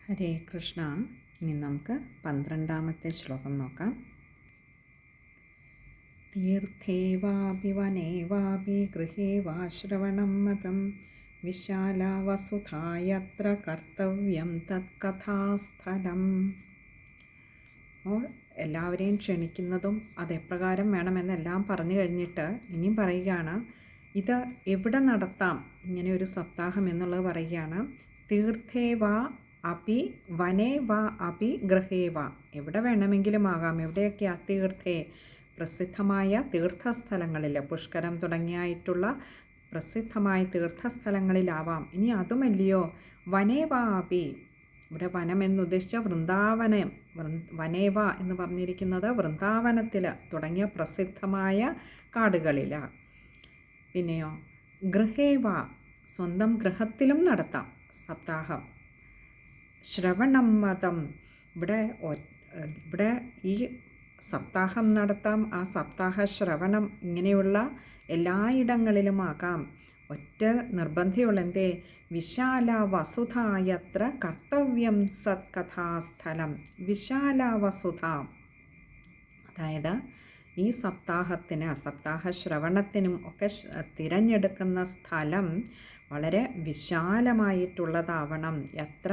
ഹരേ കൃഷ്ണ. ഇനി നമുക്ക് 12ാമത്തെ ശ്ലോകം നോക്കാം. തീർത്ഥേ വാപി വനേ വാപി ഗൃഹേ വാ ശ്രവണം മതം വിശാല വസുധായത്ര കർത്തവ്യം തത്കഥാസ്ഥലം. അപ്പോൾ എല്ലാവരെയും ക്ഷണിക്കുന്നതും അതെപ്രകാരം വേണമെന്നെല്ലാം പറഞ്ഞു കഴിഞ്ഞിട്ട് ഇനിയും പറയുകയാണ്, ഇത് എവിടെ നടത്താം ഇങ്ങനെ ഒരു സപ്താഹം എന്നുള്ളത് പറയുകയാണ്. തീർത്ഥേ വാ അപി വനേ വാ അപി ഗൃഹേ വാ, എവിടെ വേണമെങ്കിലും ആകാം. എവിടെയൊക്കെയാ? തീർത്ഥേ, പ്രസിദ്ധമായ തീർത്ഥസ്ഥലങ്ങളിൽ, പുഷ്കരം തുടങ്ങിയായിട്ടുള്ള പ്രസിദ്ധമായ തീർത്ഥസ്ഥലങ്ങളിലാവാം. ഇനി അതുമല്ലയോ, വനേ വാ അപി, ഇവിടെ വനം എന്നുദ്ദേശിച്ച വൃന്ദാവനം, വനേവ എന്ന് പറഞ്ഞിരിക്കുന്നത് വൃന്ദാവനത്തിൽ തുടങ്ങിയ പ്രസിദ്ധമായ കാടുകളിലാണ്. പിന്നെയോ ഗൃഹേവ, സ്വന്തം ഗൃഹത്തിലും നടത്താം സപ്താഹം. ശ്രവണം മതം, ഇവിടെ ഈ സപ്താഹം നടത്താം. ആ സപ്താഹ ശ്രവണം ഇങ്ങനെയുള്ള എല്ലായിടങ്ങളിലുമാകാം. ഒറ്റ നിർബന്ധമുള്ള എന്തേ? വിശാല വസുധായത്ര കർത്തവ്യം സത്കഥാസ്ഥലം. വിശാല വസുധ, അതായത് ഈ സപ്താഹത്തിന്, സപ്താഹ ശ്രവണത്തിനും ഒക്കെ തിരഞ്ഞെടുക്കുന്ന സ്ഥലം വളരെ വിശാലമായിട്ടുള്ളതാവണം. എത്ര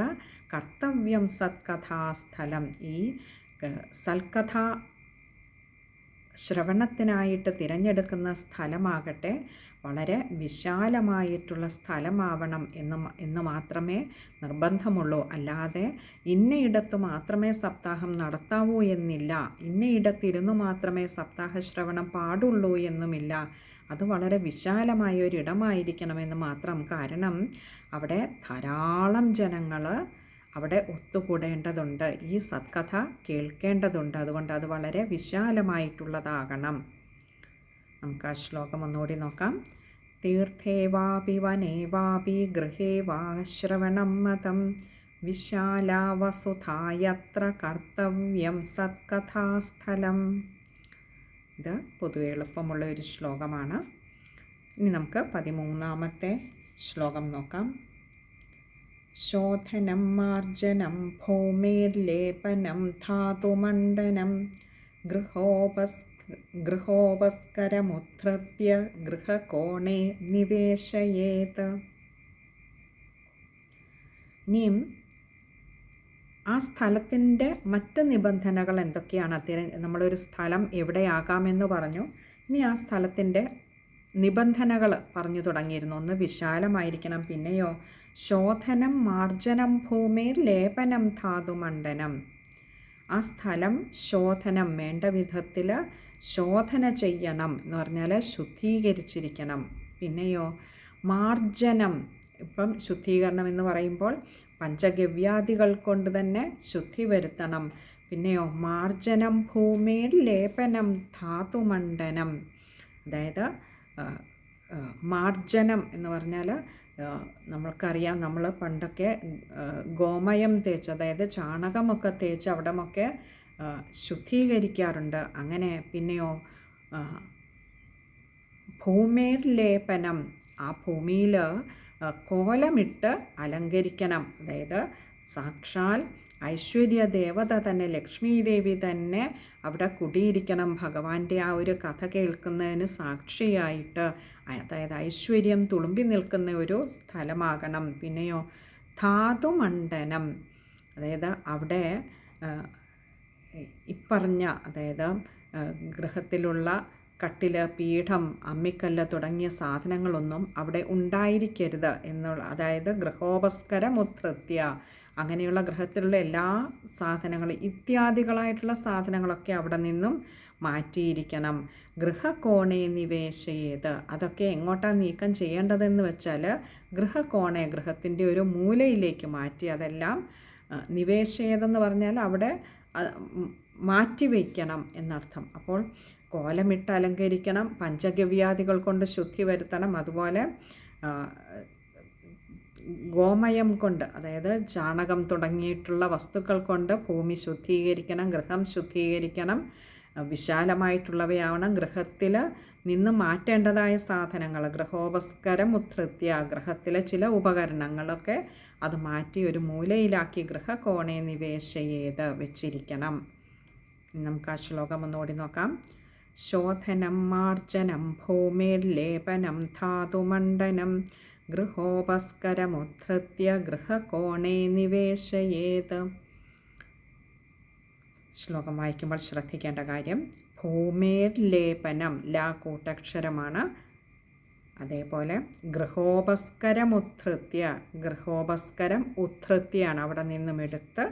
കർത്തവ്യം സത്കഥാസ്ഥലം, ഈ സൽക്കഥ ശ്രവണത്തിനായിട്ട് തിരഞ്ഞെടുക്കുന്ന സ്ഥലമാകട്ടെ വളരെ വിശാലമായിട്ടുള്ള സ്ഥലമാവണം എന്ന് മാത്രമേ നിർബന്ധമുള്ളൂ. അല്ലാതെ ഇന്നയിടത്ത് മാത്രമേ സപ്താഹം നടത്താവൂ എന്നില്ല, ഇന്നയിടത്തിരുന്നു മാത്രമേ സപ്താഹ ശ്രവണം പാടുള്ളൂ എന്നുമില്ല. അത് വളരെ വിശാലമായ ഒരിടമായിരിക്കണമെന്ന് മാത്രം. കാരണം അവിടെ ധാരാളം ജനങ്ങൾ അവിടെ ഒത്തുകൂടേണ്ടതുണ്ട്, ഈ സത്കഥ കേൾക്കേണ്ടതുണ്ട്. അതുകൊണ്ട് അത് വളരെ വിശാലമായിട്ടുള്ളതാകണം. നമുക്ക് ആ ശ്ലോകം ഒന്നുകൂടി നോക്കാം. തീർത്ഥേ വാപി വനേ വാപി ഗൃഹേ വാ ശ്രവണം മതം വിശാല വസുധായത്ര കർത്തവ്യം സത്കഥാസ്ഥലം. ഇത് പൊതുവെ എളുപ്പമുള്ള ഒരു ശ്ലോകമാണ്. ഇനി നമുക്ക് 13ാമത്തെ ശ്ലോകം നോക്കാം. ശോധനം മാർജനം ഭൂമിർലേപനം ധാതുമണ്ഡനം ഗൃഹോപസ്കരമുദ്ധൃത്യ ഗൃഹകോണേ നിവേശയേത്. ഇനിയും ആ സ്ഥലത്തിൻ്റെ മറ്റ് നിബന്ധനകൾ എന്തൊക്കെയാണ്? നമ്മളൊരു സ്ഥലം എവിടെയാകാമെന്ന് പറഞ്ഞു. ഇനി ആ സ്ഥലത്തിൻ്റെ നിബന്ധനകൾ പറഞ്ഞു തുടങ്ങിയിരുന്നു. ഒന്ന് വിശാലമായിരിക്കണം. പിന്നെയോ ശോധനം മാർജനം ഭൂമിർ ലേപനം ധാതുമണ്ഡനം. ആ സ്ഥലം ശോധനം, വേണ്ട വിധത്തിൽ ശോധന ചെയ്യണം എന്ന് പറഞ്ഞാൽ ശുദ്ധീകരിച്ചിരിക്കണം. പിന്നെയോ മാർജനം, ഇപ്പം ശുദ്ധീകരണം എന്ന് പറയുമ്പോൾ പഞ്ചഗവ്യാദികൾ കൊണ്ട് തന്നെ ശുദ്ധി വരുത്തണം. പിന്നെയോ മാർജനം ഭൂമിയിൽ ലേപനം ധാതുമണ്ഡനം, അതായത് മാർജനം എന്ന് പറഞ്ഞാൽ നമ്മൾക്കറിയാം, നമ്മൾ പണ്ടൊക്കെ ഗോമയം തേച്ച്, അതായത് ചാണകമൊക്കെ തേച്ച് അവിടമൊക്കെ ശുദ്ധീകരിക്കാറുണ്ട്. അങ്ങനെ പിന്നെയോ ഭൂമിയിൽ ലേപനം, ആ ഭൂമിയിൽ കോലമിട്ട് അലങ്കരിക്കണം. അതായത് സാക്ഷാൽ ഐശ്വര്യ ദേവത തന്നെ, ലക്ഷ്മി ദേവി തന്നെ അവിടെ കുടിയിരിക്കണം. ഭഗവാന്റെ ആ ഒരു കഥ കേൾക്കുന്നതിന് സാക്ഷിയായിട്ട്, അതായത് ഐശ്വര്യം തുളുമ്പി നിൽക്കുന്ന ഒരു സ്ഥലമാകണം. പിന്നെയോ ധാതുമണ്ഡനം, അതായത് അവിടെ ഇപ്പറഞ്ഞ, അതായത് ഗൃഹത്തിലുള്ള കട്ടിൽ, പീഠം, അമ്മിക്കല്ല് തുടങ്ങിയ സാധനങ്ങളൊന്നും അവിടെ ഉണ്ടായിരിക്കരുത് എന്നുള്ള, അതായത് ഗൃഹോപസ്കരമുദ്ധൃത്യ, അങ്ങനെയുള്ള ഗൃഹത്തിലുള്ള എല്ലാ സാധനങ്ങളും ഇത്യാദികളായിട്ടുള്ള സാധനങ്ങളൊക്കെ അവിടെ നിന്നും മാറ്റിയിരിക്കണം. ഗൃഹകോണേ നിവേശയേത്, അതൊക്കെ എങ്ങോട്ടാണ് നീക്കം ചെയ്യേണ്ടതെന്ന് വെച്ചാൽ ഗൃഹകോണേ, ഗൃഹത്തിൻ്റെ ഒരു മൂലയിലേക്ക് മാറ്റി അതെല്ലാം നിവേശയേതെന്ന് പറഞ്ഞാൽ അവിടെ മാറ്റിവെക്കണം എന്നർത്ഥം. അപ്പോൾ കോലമിട്ട് അലങ്കരിക്കണം, പഞ്ചഗവ്യാദികൾ കൊണ്ട് ശുദ്ധി വരുത്തണം, അതുപോലെ ഗോമയം കൊണ്ട്, അതായത് ചാണകം തുടങ്ങിയിട്ടുള്ള വസ്തുക്കൾ കൊണ്ട് ഭൂമി ശുദ്ധീകരിക്കണം, ഗൃഹം ശുദ്ധീകരിക്കണം, വിശാലമായിട്ടുള്ളവയാവണം. ഗൃഹത്തിൽ നിന്ന് മാറ്റേണ്ടതായ സാധനങ്ങൾ, ഗൃഹോപസ്കരം ഉദ്ധൃത്യ, ഗൃഹത്തിലെ ചില ഉപകരണങ്ങളൊക്കെ അത് മാറ്റി ഒരു മൂലയിലാക്കി ഗൃഹകോണേ നിവേശയേത് വെച്ചിരിക്കണം. നമുക്ക് ആ ശ്ലോകം ഒന്നുകൂടി നോക്കാം. ശോധനം മാർജനം ഭൂമിർലേപനം ധാതുമണ്ഡനം ഗൃഹോപസ്കരമുദ്ധൃത്യ ഗൃഹകോണേ നിവേശയേത്. ശ്ലോകം വായിക്കുമ്പോൾ ശ്രദ്ധിക്കേണ്ട കാര്യം, ഭൂമിർലേപനം ലാ കൂട്ടക്ഷരമാണ്. അതേപോലെ ഗൃഹോപസ്കരമുദ്ധൃത്യ, ഗൃഹോപസ്കരം ഉദ്ധൃത്യാണ്, അവിടെ നിന്നും എടുത്ത്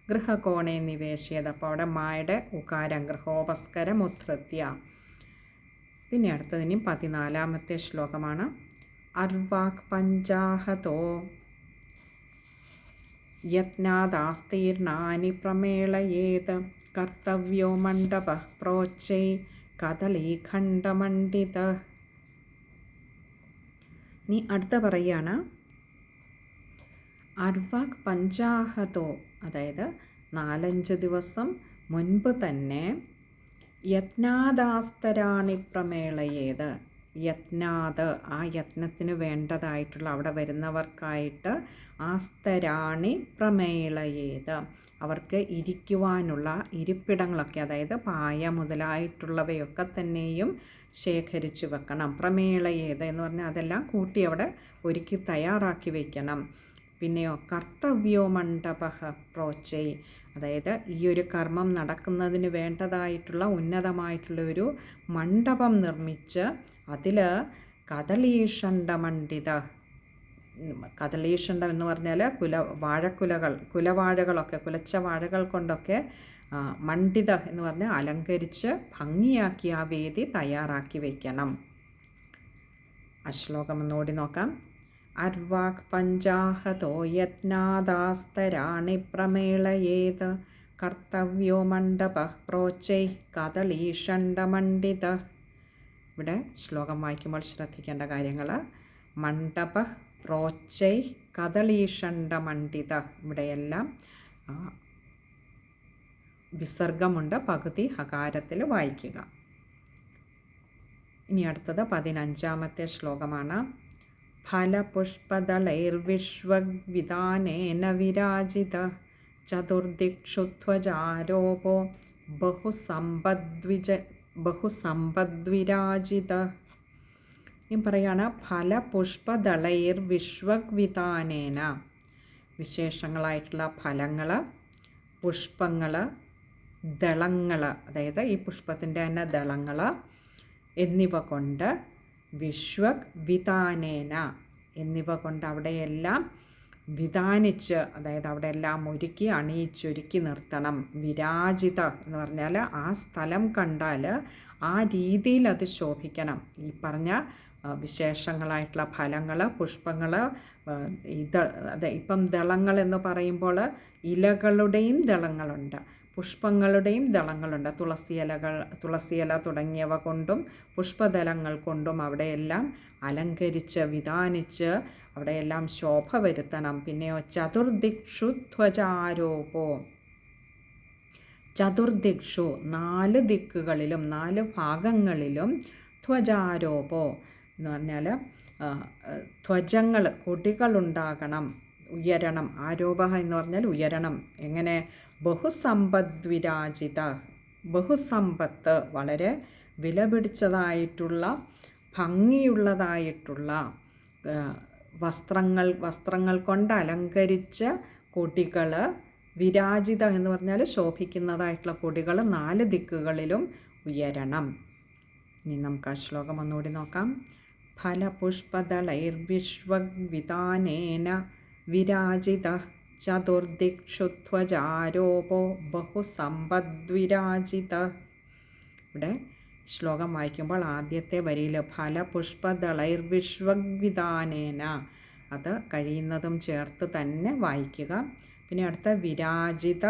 ഗൃഹകോണേ നിവേശയത്. അപ്പോൾ അവിടെ മായുടെ ഉകാരം ഗൃഹോപസ്കരം ഉദ്ധൃത്യ. പിന്നെ അടുത്തതിനും 14ാമത്തെ ശ്ലോകമാണ്. അർവാക് പഞ്ചാഹതോ യത്നാദാസ്തീർണാനി പ്രമേളയേത് കർത്തവ്യോ മണ്ഡപഃ പ്രോച്ചൈ കദളീഖണ്ഡമണ്ഡിതഃ. ഇനി അടുത്ത പറയാണ് അർവാക് പഞ്ചാഹതോ, അതായത് 4-5 ദിവസം മുൻപ് തന്നെ യത്നാദാസ്തരാണി പ്രമേളയേത്, യത്നാത് ആ യത്നത്തിന് വേണ്ടതായിട്ടുള്ള അവിടെ വരുന്നവർക്കായിട്ട് ആസ്തരാണി പ്രമേളയേത് അവർക്ക് ഇരിക്കുവാനുള്ള ഇരിപ്പിടങ്ങളൊക്കെ, അതായത് പായ മുതലായിട്ടുള്ളവയൊക്കെ തന്നെയും ശേഖരിച്ചു വെക്കണം. പ്രമേളയേത് എന്ന് പറഞ്ഞാൽ അതെല്ലാം കൂട്ടി അവിടെ ഒരുക്കി തയ്യാറാക്കി വയ്ക്കണം. പിന്നെയോ കർത്തവ്യോ മണ്ഡപഃ പ്രോച്ചൈ, അതായത് ഈ ഒരു കർമ്മം നടക്കുന്നതിന് വേണ്ടതായിട്ടുള്ള ഉന്നതമായിട്ടുള്ള ഒരു മണ്ഡപം നിർമ്മിച്ച് അതിൽ കദളീഷണ്ഡമണ്ഡിത, കദളീഷണ്ഡം എന്ന് പറഞ്ഞാൽ കുലവാഴകളൊക്കെ കുലച്ച വാഴകൾ കൊണ്ടൊക്കെ മണ്ഡിത എന്ന് പറഞ്ഞാൽ അലങ്കരിച്ച് ഭംഗിയാക്കി ആ വേദി തയ്യാറാക്കി വയ്ക്കണം. ആ ശ്ലോകം ഒന്നുകൂടി നോക്കാം. അർവാക് പഞ്ചാഹതോ യത്നാദാസ്തരാണി പ്രമേളയേത് കർത്തവ്യോ മണ്ഡപഃ പ്രോച്ചൈ കദളീഷണ്ഡമണ്ഡിത. ഇവിടെ ശ്ലോകം വായിക്കുമ്പോൾ ശ്രദ്ധിക്കേണ്ട കാര്യങ്ങൾ, മണ്ഡപഃ പ്രോച്ചൈ കദളീഷണ്ഡമണ്ഡിത, ഇവിടെയെല്ലാം വിസർഗമുണ്ട്, പകുതി ഹകാരത്തിൽ വായിക്കുക. ഇനി അടുത്തത് 15ാമത്തെ ശ്ലോകമാണ്. ഫലപുഷ്പദളൈർവിശ്വവിധാനേന വിരാജിത ചതുർദിക്ഷു ധ്വജാരോപോ ബഹുസമ്പദ്വിരാജിത. ഇനി പറയാണ് ഫലപുഷ്പദളൈർവിശ്വവിധാനേന, വിശേഷങ്ങളായിട്ടുള്ള ഫലങ്ങൾ, പുഷ്പങ്ങൾ, ദളങ്ങൾ, അതായത് ഈ പുഷ്പത്തിൻ്റെ തന്നെ ദളങ്ങൾ എന്നിവ കൊണ്ട് വിശ്വവിധാനേന എന്നിവ കൊണ്ട് അവിടെയെല്ലാം വിധാനിച്ച്, അതായത് അവിടെ എല്ലാം ഒരുക്കി അണിയിച്ചൊരുക്കി നിർത്തണം. വിരാജിത എന്ന് പറഞ്ഞാൽ ആ സ്ഥലം കണ്ടാൽ ആ രീതിയിൽ അത് ശോഭിക്കണം. ഈ പറഞ്ഞ വിശേഷങ്ങളായിട്ടുള്ള ഫലങ്ങൾ, പുഷ്പങ്ങൾ, അതെ ഇപ്പം ദളങ്ങൾ എന്ന് പറയുമ്പോൾ ഇലകളുടെയും ദളങ്ങളുണ്ട്, പുഷ്പങ്ങളുടെയും ദളങ്ങളുണ്ട്. തുളസിയില തുടങ്ങിയവ കൊണ്ടും പുഷ്പദളങ്ങൾ കൊണ്ടും അവിടെയെല്ലാം അലങ്കരിച്ച് വിധാനിച്ച് അവിടെയെല്ലാം ശോഭ വരുത്തണം. പിന്നെയോ ചതുർദിക്ഷു ധ്വജാരോപോ, ചതുർദിക്ഷു 4 ദിക്കുകളിലും 4 ഭാഗങ്ങളിലും ധ്വജാരോപോ എന്ന് പറഞ്ഞാൽ ധ്വജങ്ങൾ കൊടികളുണ്ടാകണം, ഉയരണം. ആരോപ എന്ന് പറഞ്ഞാൽ ഉയരണം. എങ്ങനെ? ബഹുസമ്പദ്വിരാജിത, ബഹുസമ്പത്ത് വളരെ വിലപിടിച്ചതായിട്ടുള്ള ഭംഗിയുള്ളതായിട്ടുള്ള വസ്ത്രങ്ങൾ കൊണ്ട് അലങ്കരിച്ച കൊടികൾ, വിരാജിത എന്ന് പറഞ്ഞാൽ ശോഭിക്കുന്നതായിട്ടുള്ള കൊടികൾ 4 ദിക്കുകളിലും ഉയരണം. ഇനി നമുക്ക് ആ ശ്ലോകം ഒന്നുകൂടി നോക്കാം. ഫലപുഷ്പദളൈർവിശ്വവിധാനേന വിരാജിത ചതുർദിക്ഷു ധ്വജാരോപോ ബഹുസമ്പദ്വിരാജിത. ഇവിടെ ശ്ലോകം വായിക്കുമ്പോൾ ആദ്യത്തെ വരിയിൽ ഫലപുഷ്പദളൈർവിശ്വവിധാനേന അത് കഴിയുന്നതും ചേർത്ത് തന്നെ വായിക്കുക. പിന്നെ അടുത്ത വിരാജിത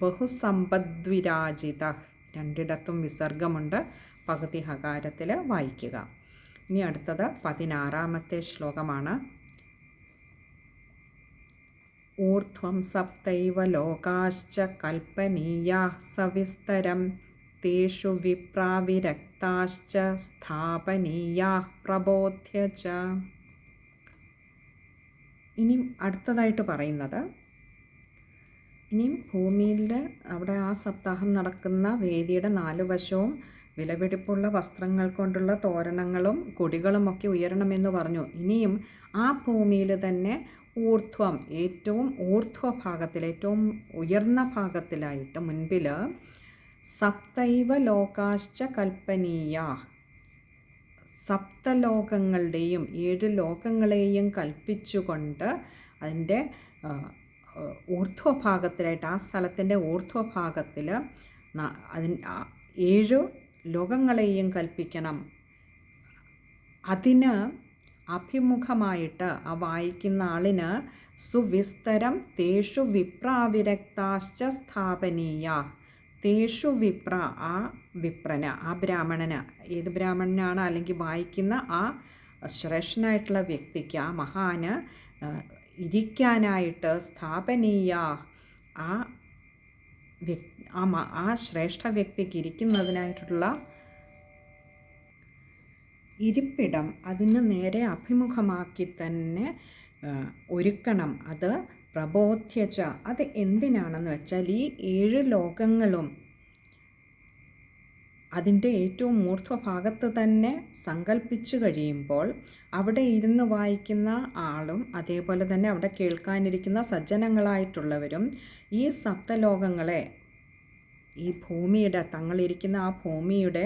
ബഹുസമ്പദ്വിരാജിത, 2ഇടത്തും വിസർഗമുണ്ട്, പകുതി ഹകാരത്തിൽ വായിക്കുക. ഇനി അടുത്തത് 16ാമത്തെ ശ്ലോകമാണ്. ഊർധ്വം സപ്തൈവ ലോകാശ്ച കൽപ്പനീയാഃ സവിസ്തരം തേഷു വിപ്രാവിരക്താശ്ച സ്ഥാപനീയാഃ പ്രബോധ്യ ച. ഇനി അടുത്തതായിട്ട് പറയുന്നത്, ഇനിയും ഭൂമിയിലെ അവിടെ ആ സപ്താഹം നടക്കുന്ന വേദിയുടെ 4 വശവും വിലപിടിപ്പുള്ള വസ്ത്രങ്ങൾ കൊണ്ടുള്ള തോരണങ്ങളും കൊടികളുമൊക്കെ ഉയരണമെന്ന് പറഞ്ഞു. ഇനിയും ആ ഭൂമിയിൽ തന്നെ ഊർധ്വം, ഏറ്റവും ഊർധ്വഭാഗത്തിൽ, ഏറ്റവും ഉയർന്ന ഭാഗത്തിലായിട്ട് മുൻപിൽ സപ്തൈവ ലോകാശ്ച കൽപ്പനീയ, സപ്തലോകങ്ങളുടെയും 7 ലോകങ്ങളെയും കൽപ്പിച്ചുകൊണ്ട് അതിൻ്റെ ഊർധ്വഭാഗത്തിലായിട്ട്, ആ സ്ഥലത്തിൻ്റെ ഊർധ്വഭാഗത്തിൽ 7 ലോകങ്ങളെയും കൽപ്പിക്കണം. അതിന് അഭിമുഖമായിട്ട് ആ വായിക്കുന്ന ആളിന് സുവിസ്തരം തേഷു വിപ്രാവിരക്താശ്ച സ്ഥാപനീയ, തേഷു വിപ്ര, ആ വിപ്രന്, ആ ബ്രാഹ്മണന്, ഏത് ബ്രാഹ്മണനാണ് അല്ലെങ്കിൽ വായിക്കുന്ന ആ ശ്രേഷ്ഠനായിട്ടുള്ള വ്യക്തിക്ക്, ആ മഹാന് ഇരിക്കാനായിട്ട് സ്ഥാപനീയ, ആ ശ്രേഷ്ഠ വ്യക്തിക്ക് ഇരിക്കുന്നതിനായിട്ടുള്ള ഇരിപ്പിടം അതിന് നേരെ അഭിമുഖമാക്കി തന്നെ ഒരുക്കണം. അത് പ്രബോധ്യച്ച, അത് എന്തിനാണെന്ന് വെച്ചാൽ ഈ 7 ലോകങ്ങളും അതിൻ്റെ ഏറ്റവും ഊർധ്വഭാഗത്ത് തന്നെ സങ്കല്പിച്ചു കഴിയുമ്പോൾ അവിടെ ഇരുന്ന് വായിക്കുന്ന ആളും അതേപോലെ തന്നെ അവിടെ കേൾക്കാനിരിക്കുന്ന സജ്ജനങ്ങളായിട്ടുള്ളവരും ഈ സപ്തലോകങ്ങളെ, ഈ ഭൂമിയുടെ, തങ്ങളിരിക്കുന്ന ആ ഭൂമിയുടെ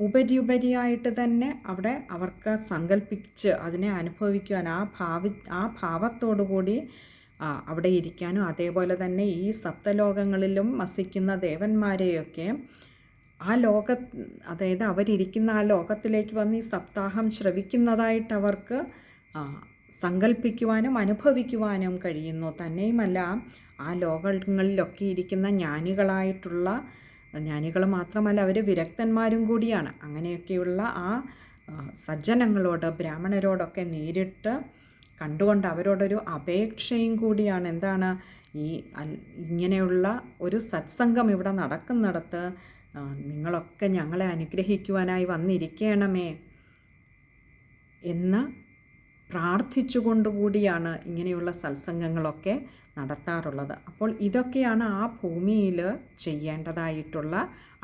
ഉപരിയായിട്ട് തന്നെ അവിടെ അവർക്ക് സങ്കല്പിച്ച് അതിനെ അനുഭവിക്കുവാൻ, ആ ഭാവത്തോടുകൂടി അവിടെ ഇരിക്കാനും, അതേപോലെ തന്നെ ഈ സപ്തലോകങ്ങളിലും വസിക്കുന്ന ദേവന്മാരെയൊക്കെ ആ അതായത് അവരിരിക്കുന്ന ആ ലോകത്തിലേക്ക് വന്ന് ഈ സപ്താഹം ശ്രവിക്കുന്നതായിട്ട് അവർക്ക് സങ്കല്പിക്കുവാനും അനുഭവിക്കുവാനും കഴിയുന്നു. തന്നെയുമല്ല, ആ ലോകങ്ങളിലൊക്കെ ഇരിക്കുന്ന ജ്ഞാനികൾ മാത്രമല്ല, അവർ വിരക്തന്മാരും കൂടിയാണ്. അങ്ങനെയൊക്കെയുള്ള ആ സജ്ജനങ്ങളോട്, ബ്രാഹ്മണരോടൊക്കെ നേരിട്ട് കണ്ടുകൊണ്ട് അവരോടൊരു അപേക്ഷയും കൂടിയാണ്. എന്താണ്? ഇങ്ങനെയുള്ള ഒരു സത്സംഗം ഇവിടെ നടക്കുന്നിടത്ത് നിങ്ങളൊക്കെ ഞങ്ങളെ അനുഗ്രഹിക്കുവാനായി വന്നിരിക്കണമേ എന്ന് പ്രാർത്ഥിച്ചുകൊണ്ടുകൂടിയാണ് ഇങ്ങനെയുള്ള സത്സംഗങ്ങളൊക്കെ നടത്താറുള്ളത്. അപ്പോൾ ഇതൊക്കെയാണ് ആ ഭൂമിയിൽ ചെയ്യേണ്ടതായിട്ടുള്ള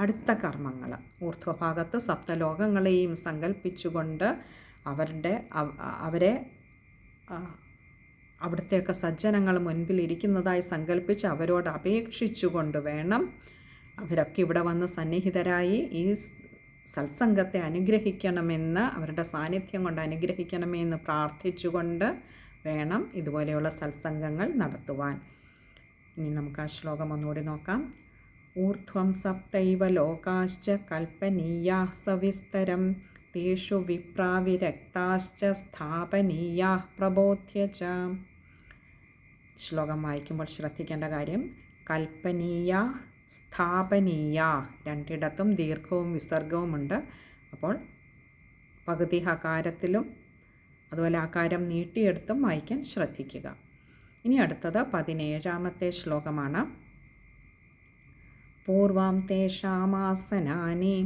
അടുത്ത കർമ്മങ്ങൾ. ഊർധ്വഭാഗത്ത് സപ്തലോകങ്ങളെയും സങ്കല്പിച്ചുകൊണ്ട് അവരെ അവിടുത്തെയൊക്കെ സജ്ജനങ്ങൾ മുൻപിൽ ഇരിക്കുന്നതായി സങ്കല്പിച്ച് അവരോട് അപേക്ഷിച്ചുകൊണ്ട് വേണം അവരൊക്കെ ഇവിടെ വന്ന് സന്നിഹിതരായി ഈ സത്സംഗത്തെ അനുഗ്രഹിക്കണമെന്ന്, അവരുടെ സാന്നിധ്യം കൊണ്ട് അനുഗ്രഹിക്കണമെന്ന് പ്രാർത്ഥിച്ചുകൊണ്ട് വേണം ഇതുപോലെയുള്ള സത്സംഗങ്ങൾ നടത്തുവാൻ. ഇനി നമുക്ക് ആ ശ്ലോകം ഒന്നുകൂടി നോക്കാം. ഊർധ്വം സപ്തൈവ ലോകാശ്ച കൽപ്പനീയാ സവിസ്തരം തേഷു വിപ്രാവിരക്താശ്ച സ്ഥാപനീയാ പ്രബോധ്യച. ശ്ലോകം വായിക്കുമ്പോൾ ശ്രദ്ധിക്കേണ്ട കാര്യം, കൽപ്പനീയ, സ്ഥാപനീയ, രണ്ടിടത്തും ദീർഘവും വിസർഗവുമുണ്ട്. അപ്പോൾ പകുതി ഹകാരത്തിലും അതുപോലെ ആകാരം നീട്ടിയെടുത്തും വായിക്കാൻ ശ്രദ്ധിക്കുക. ഇനി അടുത്തത് 17ാമത്തെ ശ്ലോകമാണ്. പൂർവം തേഷാമാസനാനി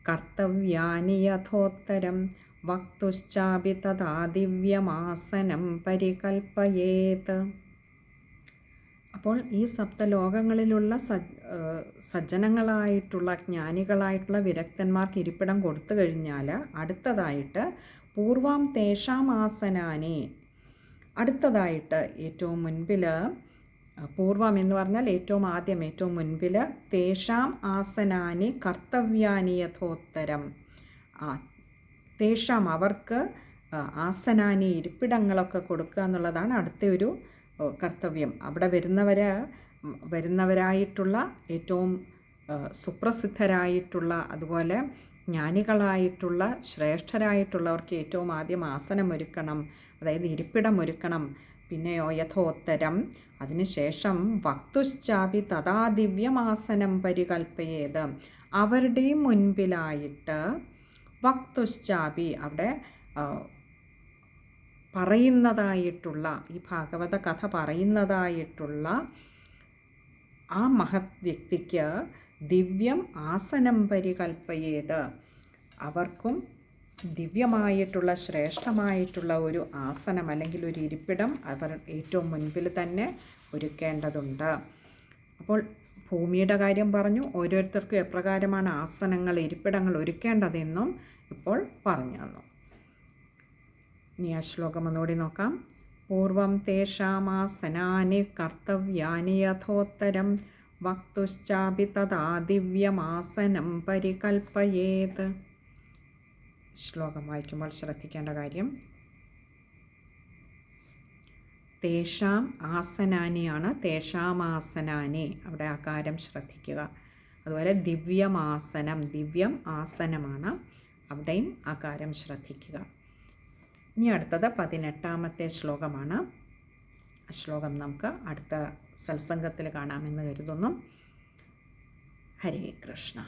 കർത്തവ്യാനി യഥോത്തരം വക്തുശ്ചാപി തഥാ ദിവ്യമാസനം പരികൽപ്പയേത്. അപ്പോൾ ഈ സപ്തലോകങ്ങളിലുള്ള സജ്ജനങ്ങളായിട്ടുള്ള ജ്ഞാനികളായിട്ടുള്ള വിരക്തന്മാർക്ക് ഇരിപ്പിടം കൊടുത്തു കഴിഞ്ഞാൽ അടുത്തതായിട്ട് പൂർവം തേഷാം ആസനാനി, അടുത്തതായിട്ട് ഏറ്റവും മുൻപിൽ, പൂർവം എന്ന് പറഞ്ഞാൽ ഏറ്റവും ആദ്യം, ഏറ്റവും മുൻപിൽ, തേഷാം ആസനാനി കർത്തവ്യാനി യഥോത്തരം, തേഷാം അവർക്ക് ആസനാനി ഇരിപ്പിടങ്ങളൊക്കെ കൊടുക്കുക എന്നുള്ളതാണ് അടുത്ത ഒരു കർത്തവ്യം. അവിടെ വരുന്നവരായിട്ടുള്ള ഏറ്റവും സുപ്രസിദ്ധരായിട്ടുള്ള അതുപോലെ ജ്ഞാനികളായിട്ടുള്ള ശ്രേഷ്ഠരായിട്ടുള്ളവർക്ക് ഏറ്റവും ആദ്യം ആസനമൊരുക്കണം, അതായത് ഇരിപ്പിടമൊരുക്കണം. പിന്നെയോ യഥോത്തരം, അതിനുശേഷം വക്തുശ്ചാപി തഥാ ദിവ്യമാസനം പരികൽപ്പയേത്, അവരുടെ മുൻപിലായിട്ട് വക്തുശ്ചാപി, അവിടെ പറയുന്നതായിട്ടുള്ള, ഈ ഭാഗവത കഥ പറയുന്നതായിട്ടുള്ള ആ മഹത് വ്യക്തിക്ക് ദിവ്യം ആസനം പരികൽപ്പയേത്, അവർക്കും ദിവ്യമായിട്ടുള്ള ശ്രേഷ്ഠമായിട്ടുള്ള ഒരു ആസനം അല്ലെങ്കിൽ ഒരു ഇരിപ്പിടം അവർ ഏറ്റവും മുൻപിൽ തന്നെ ഒരുക്കേണ്ടതുണ്ട്. അപ്പോൾ ഭൂമിയുടെ കാര്യം പറഞ്ഞു, ഓരോരുത്തർക്കും എപ്രകാരമാണ് ആസനങ്ങൾ ഇരിപ്പിടങ്ങൾ ഒരുക്കേണ്ടതെന്നും ഇപ്പോൾ പറഞ്ഞു തന്നു. ഇനി ആ ശ്ലോകം ഒന്നുകൂടി നോക്കാം. പൂർവം തേഷാമാസനാനി കർത്തവ്യാനി യഥോത്തരം വക്തുശ്ചാപി തഥാ ദിവ്യമാസനം പരികൽപ്പയേത്. ശ്ലോകം വായിക്കുമ്പോൾ ശ്രദ്ധിക്കേണ്ട കാര്യം, തേഷാം ആസനാനിയാണ്, തേഷാമാസനാനി, അവിടെ ആകാരം ശ്രദ്ധിക്കുക. അതുപോലെ ദിവ്യമാസനം, ദിവ്യം ആസനമാണ്, അവിടെയും ആകാരം ശ്രദ്ധിക്കുക. ഇനി അടുത്തത് 18ാമത്തെ ശ്ലോകമാണ്. ശ്ലോകം നമുക്ക് അടുത്ത സത്സംഗത്തിൽ കാണാമെന്ന് കരുതുന്നു. ഹരേ കൃഷ്ണ.